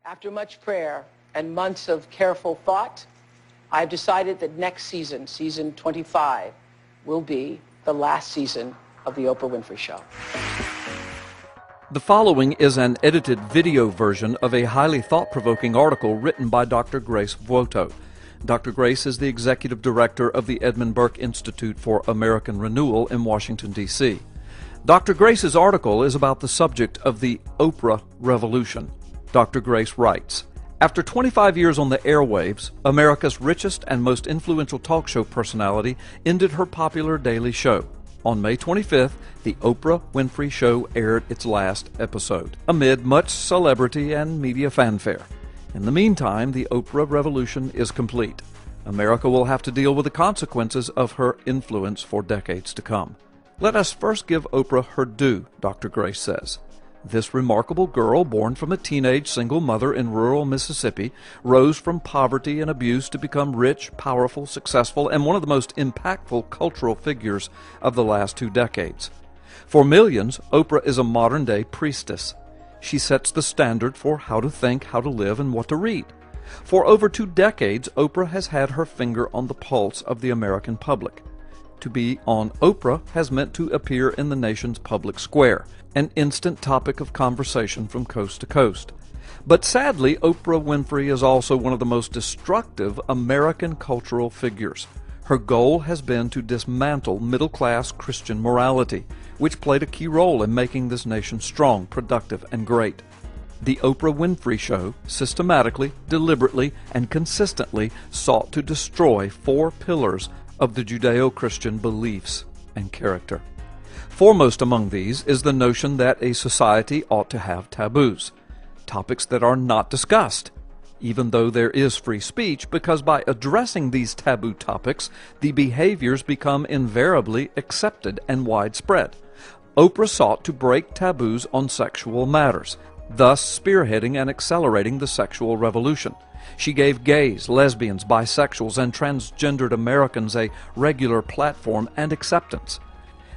After much prayer and months of careful thought, I've decided that next season, season 25, will be the last season of The Oprah Winfrey Show. The following is an edited video version of a highly thought-provoking article written by Dr. Grace Vuoto. Dr. Grace is the executive director of the Edmund Burke Institute for American Renewal in Washington, D.C. Dr. Grace's article is about the subject of the Oprah Revolution. Dr. Grace writes, after 25 years on the airwaves, America's richest and most influential talk show personality ended her popular daily show. On May 25th, the Oprah Winfrey Show aired its last episode, amid much celebrity and media fanfare. In the meantime, the Oprah Revolution is complete. America will have to deal with the consequences of her influence for decades to come. Let us first give Oprah her due, Dr. Grace says. This remarkable girl, born from a teenage single mother in rural Mississippi, rose from poverty and abuse to become rich, powerful, successful, and one of the most impactful cultural figures of the last 2 decades. For millions, Oprah is a modern-day priestess. She sets the standard for how to think, how to live, and what to read. For over 2 decades, Oprah has had her finger on the pulse of the American public. To be on Oprah has meant to appear in the nation's public square, an instant topic of conversation from coast to coast. But sadly, Oprah Winfrey is also one of the most destructive American cultural figures. Her goal has been to dismantle middle-class Christian morality, which played a key role in making this nation strong, productive, and great. The Oprah Winfrey Show systematically, deliberately, and consistently sought to destroy 4 pillars of the Judeo-Christian beliefs and character. Foremost among these is the notion that a society ought to have taboos, topics that are not discussed, even though there is free speech, because by addressing these taboo topics, the behaviors become invariably accepted and widespread. Oprah sought to break taboos on sexual matters, thus spearheading and accelerating the sexual revolution. She gave gays, lesbians, bisexuals, and transgendered Americans a regular platform and acceptance.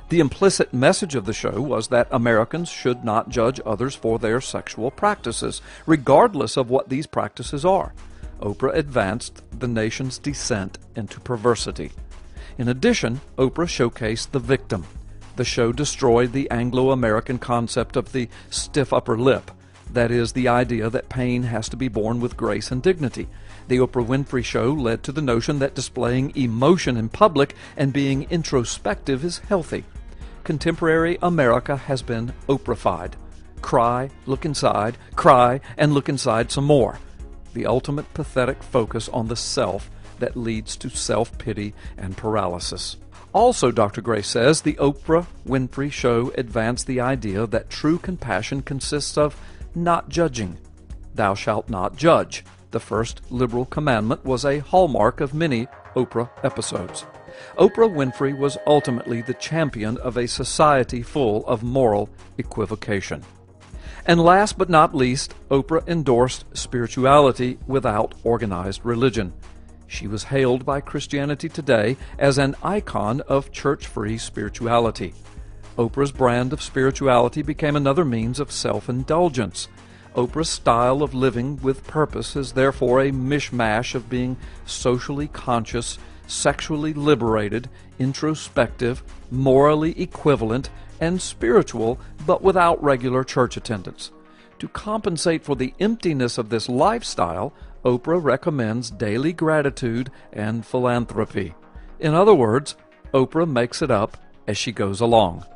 The implicit message of the show was that Americans should not judge others for their sexual practices, regardless of what these practices are. Oprah advanced the nation's descent into perversity. In addition, Oprah showcased the victim. The show destroyed the Anglo-American concept of the stiff upper lip. That is, the idea that pain has to be borne with grace and dignity. The Oprah Winfrey Show led to the notion that displaying emotion in public and being introspective is healthy. Contemporary America has been Oprahfied. Cry, look inside, cry, and look inside some more. The ultimate pathetic focus on the self that leads to self-pity and paralysis. Also, Dr. Grace says, the Oprah Winfrey Show advanced the idea that true compassion consists of not judging. Thou shalt not judge. The first liberal commandment was a hallmark of many Oprah episodes. Oprah Winfrey was ultimately the champion of a society full of moral equivocation. And last but not least, Oprah endorsed spirituality without organized religion. She was hailed by Christianity Today as an icon of church-free spirituality. Oprah's brand of spirituality became another means of self-indulgence. Oprah's style of living with purpose is therefore a mishmash of being socially conscious, sexually liberated, introspective, morally equivalent, and spiritual, but without regular church attendance. To compensate for the emptiness of this lifestyle, Oprah recommends daily gratitude and philanthropy. In other words, Oprah makes it up as she goes along.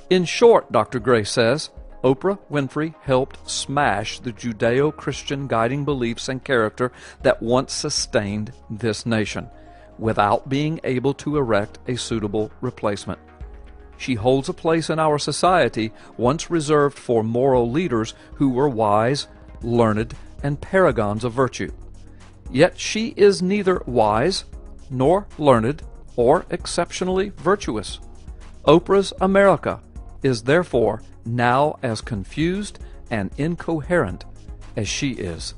In short, Dr. Grace says, Oprah Winfrey helped smash the Judeo-Christian guiding beliefs and character that once sustained this nation, without being able to erect a suitable replacement. She holds a place in our society once reserved for moral leaders who were wise, learned, and paragons of virtue. Yet she is neither wise, nor learned, or exceptionally virtuous. Oprah's America is therefore now as confused and incoherent as she is.